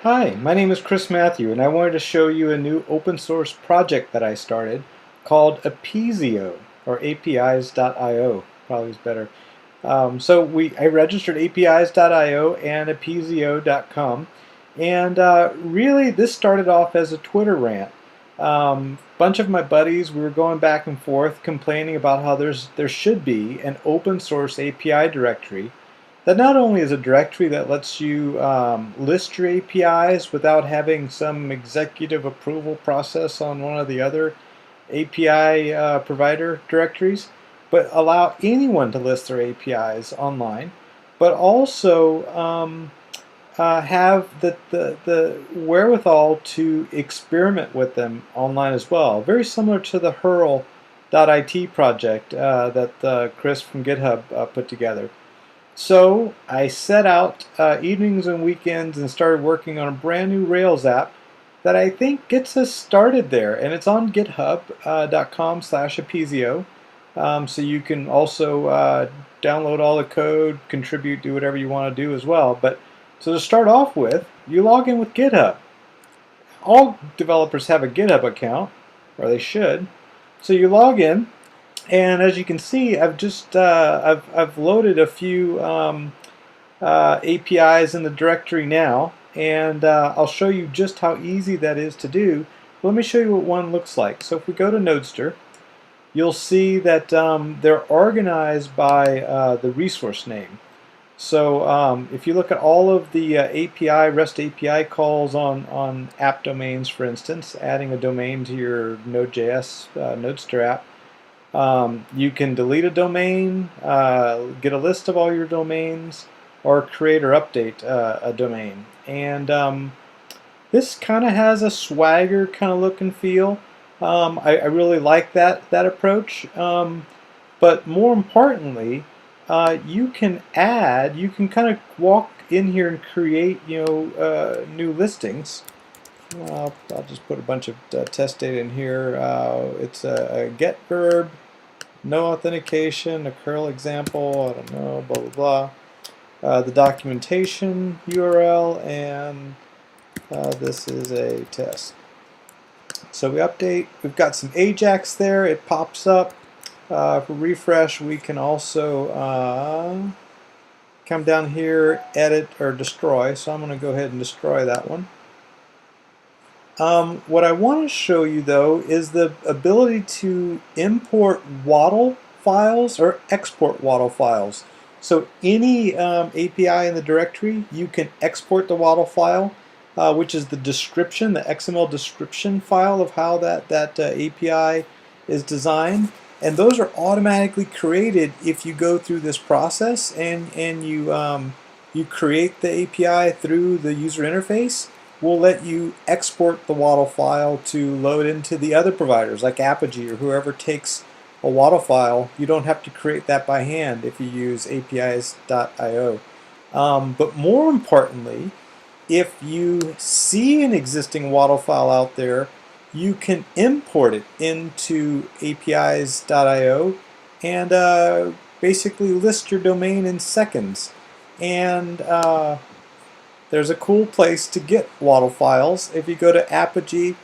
Hi, my name is Chris Matthew, and I wanted to show you a new open source project that I started called Apizio, or APIs.io, probably is better. I registered APIs.io and Apizio.com, and really this started off as a Twitter rant. Bunch of my buddies, we were going back and forth complaining about how there should be an open source API directory that not only is a directory that lets you list your APIs without having some executive approval process on one of the other API provider directories, but allow anyone to list their APIs online, but also have the wherewithal to experiment with them online as well. Very similar to the Hurl.it project that Chris from GitHub put together. So I set out evenings and weekends and started working on a brand new Rails app that I think gets us started there. And it's on github.com/apizio. So you can also download all the code, contribute, do whatever you want to do as well. But so to start off with, you log in with GitHub. All developers have a GitHub account, or they should. So you log in, and as you can see, I've loaded a few APIs in the directory now, and I'll show you just how easy that is to do. Let me show you what one looks like. So if we go to Nodester, you'll see that they're organized by the resource name. So if you look at all of the REST API calls on app domains, for instance, adding a domain to your Node.js Nodester app, you can delete a domain, get a list of all your domains, or create or update a domain. And this kind of has a Swagger kind of look and feel. I really like that approach. But more importantly, you can kind of walk in here and create, new listings. I'll just put a bunch of test data in here. It's a get verb, no authentication, a curl example, I don't know, blah, blah, blah. The documentation URL, and this is a test. So we update, we've got some Ajax there, it pops up. If we refresh, we can also come down here, edit or destroy. So I'm going to go ahead and destroy that one. What I want to show you though is the ability to import WADL files or export WADL files. So any API in the directory, you can export the WADL file, which is the description, the XML description file of how that API is designed. And those are automatically created if you go through this process and you create the API through the user interface. We'll let you export the WADL file to load into the other providers like Apigee or whoever takes a WADL file. You don't have to create that by hand if you use APIs.io. But more importantly, if you see an existing WADL file out there, you can import it into APIs.io and basically list your domain in seconds. And there's a cool place to get WADL files. If you go to Apigee,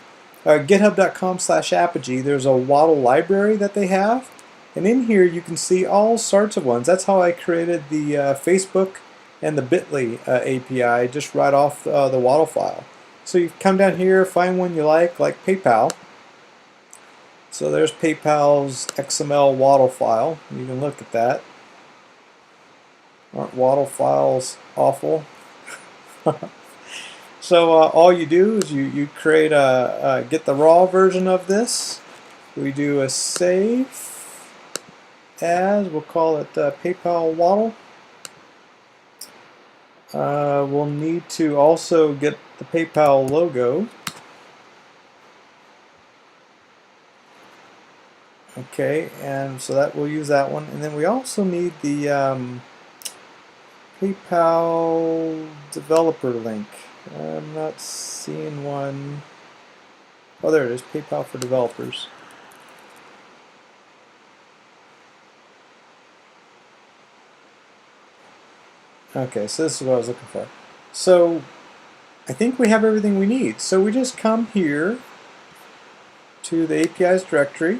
github.com/Apigee, there's a WADL library that they have. And in here you can see all sorts of ones. That's how I created the Facebook and the Bitly API just right off the WADL file. So you come down here, find one you like PayPal. So there's PayPal's XML WADL file. You can look at that. Aren't WADL files awful? So all you do is you create get the raw version of this. We do a save as, we'll call it PayPal WADL. We'll need to also get the PayPal logo. Okay, and so that we'll use that one, and then we also need the PayPal developer link. I'm not seeing one. Oh, there it is, PayPal for developers. Okay, so this is what I was looking for. So I think we have everything we need. So we just come here to the APIs directory.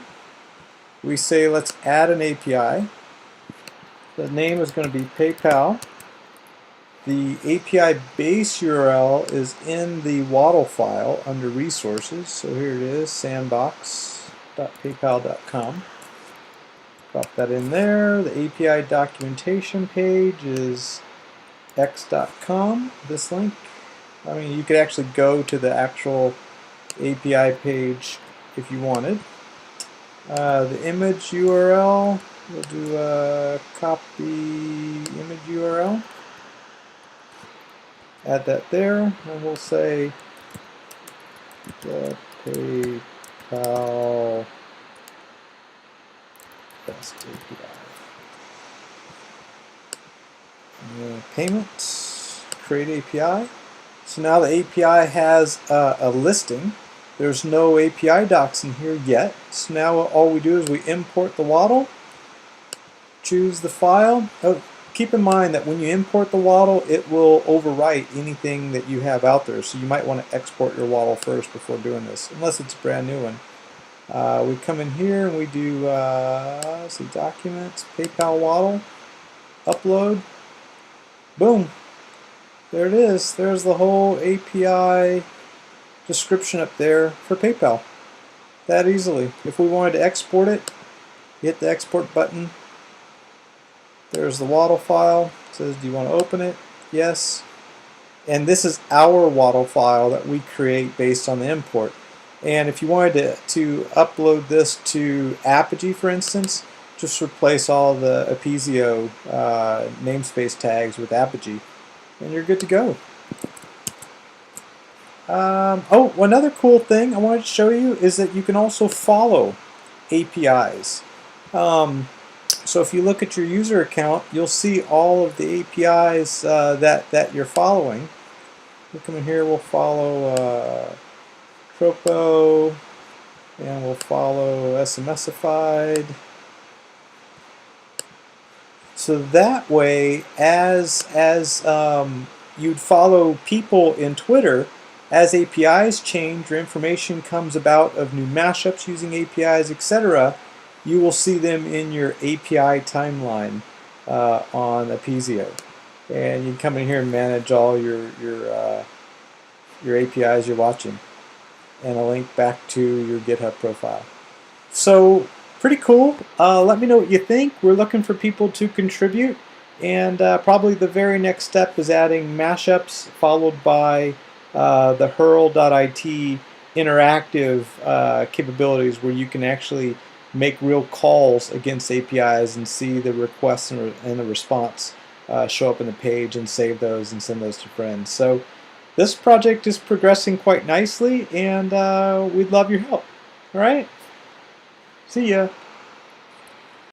We say let's add an API. The name is going to be PayPal. The API base URL is in the WADL file under resources. So here it is, sandbox.paypal.com. Drop that in there. The API documentation page is x.com, this link. I mean, you could actually go to the actual API page if you wanted. The image URL, we'll do a copy image URL. Add that there, and we'll say the PayPal best API. Payments, create API. So now the API has a listing. There's no API docs in here yet. So now all we do is we import the WADL, choose the file. Oh, keep in mind that when you import the WADL, it will overwrite anything that you have out there. So you might want to export your WADL first before doing this, unless it's a brand new one. We come in here and we do let's see, documents, PayPal WADL, upload. Boom. There it is. There's the whole API description up there for PayPal. That easily. If we wanted to export it, hit the export button. There's the WADL file. It says, do you want to open it? Yes. And this is our WADL file that we create based on the import. And if you wanted to upload this to Apigee, for instance, just replace all the Apizio namespace tags with Apigee, and you're good to go. Oh, another cool thing I wanted to show you is that you can also follow APIs. So if you look at your user account, you'll see all of the APIs that you're following. We'll come in here, we'll follow Tropo, and we'll follow SMSified. So that way, as you'd follow people in Twitter, as APIs change or information comes about of new mashups using APIs, etc., you will see them in your API timeline on Apizio. And you can come in here and manage all your APIs you're watching, and a link back to your GitHub profile. So pretty cool. Let me know what you think. We're looking for people to contribute, and probably the very next step is adding mashups followed by the hurl.it interactive capabilities where you can actually make real calls against APIs and see the requests and the response show up in the page and save those and send those to friends. So this project is progressing quite nicely, and we'd love your help. All right? See ya.